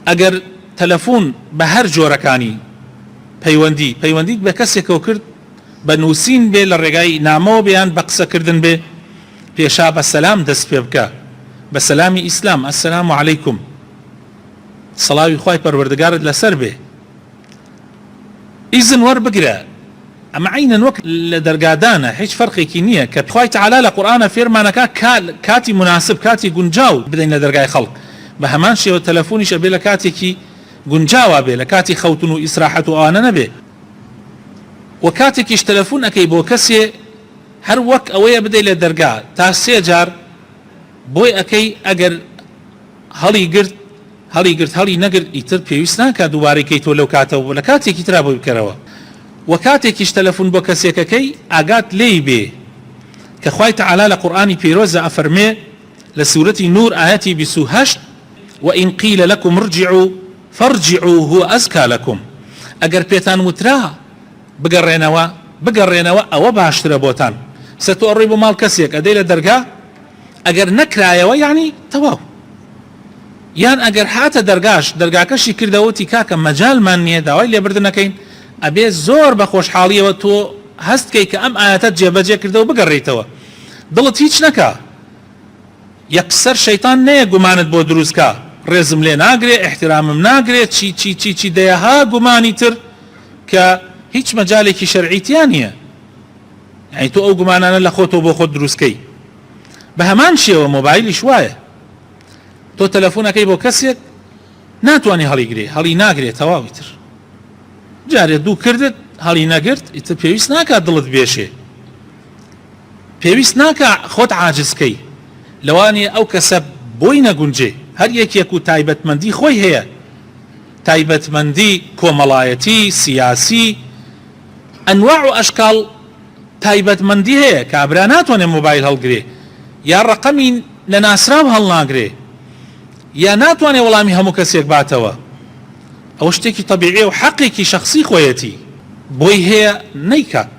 ئەگەر تەلەفۆن بە هەر جۆرەکانی پەیوەندیت بە کەسێکەوە کرد بە نووسین بێ لە ڕێگای نامەوە بێیان بە قسەکردن بێ پێشا بە سەلام دەست پێ بکە بە سەلامی ئیسلام ئەسەلام عەلەیکوم سەڵاوی خوای پەروەردگارت لەسەر بێ ئیزن وەربگرە ئەمە عینەن وەک لە دەرگادانە هیچ فەرقێکی نییە کە خوای تەعالا لە قورئانە فێرمانەکە کاتی مناسب کاتی گونجاو بدەین لە دەرگای خەڵک بە هەمان شێوە تەلەفۆنیش ئەبێ لە کاتێکی گونجاوە بێ لە کاتی خەوتن و ئیسراحەت و ئەوانە نەبێ و کاتێکیش تەلەفۆن ئەەکەی بۆ کەسێ هەر وەک ئەوەیە بدەی لە دەرگا تا 3 جار بۆی ئەەکەی ئەگەر هەڵی نەگرت ئیتر پێویست ناکات دووبارەی تۆ لەو کاتەوە لە کاتێکی ترا بۆی بکەرەوە و کاتێکیش تەلەفۆن بۆ کەسێکەکەی ئاگات لێی بێ کە خوای تەعالا لە قورئانی پیرۆزە ئەفەرمێ لە سوورەتی نور ئاەتی 28 وإن قيل لكم ارجعوا فارجعوا هو أزكى لكم ئەگەر پێتان وترا بگەڕێنەوە ئەوە باشترە بۆتان سەتۆ ئەڕێی بۆ ماڵ کەسێک ئەدەی لە دەرگا ئەگەر نەکرایەوە یعنی تەواو یان ئەگەر هاتە دەرگاکەشی کردەوەتی کاکە مەجالمان نییە داوای لێبردنەکەین ئەبێ زۆر بە خۆشحاڵیەوە تۆ هەستکەی کە ئەم ئاەتەت جێبەجێ کردەوە بگەڕێیتەوە دڵت هیچ نەکا یەکسەر شەیتان نەیە گومانت بۆ دروستکە ڕێزم لێ ناگرێ احترامم ناگرێت چی دەیەها گومانی تر کە هیچ مەجالێکی شەرعیتیان نییە یعنی تۆ ئەو گومانانە لە خۆتۆ بۆ خۆت دروستکەی بە هەمان شێوە مۆبایلیش وایە تۆ تەلەفۆنەکەی بۆ کەسێک ناتوانێ هەڵی ناگرێت تەواوی تر جارێ دوو کردت هەڵی نەگرت ئیتر پێویست ناکات دڵت بێشێ پێویست ناکە خۆت عاجزکەی لەوانێ ئەو کەسە بۆی نەگونجێ هەر یەکێک و تایبەتمەندی خۆی هەیە تایبەتمەندی کۆمەڵایەتی سیاسی ئەنواع و ئەشکاڵ تایبەتمەندی هەیە کابرا ناتوانێ مۆبایل هەڵگرێ یا ڕقەمی لە ناسراو هەڵناگرێ یا ناتوانێ وەڵامی هەموو کەسێک باتەوە ئەوە شتێکی تەبیعی و حەقێکی شەخسی خۆیەتی بۆی هەیە نەیکات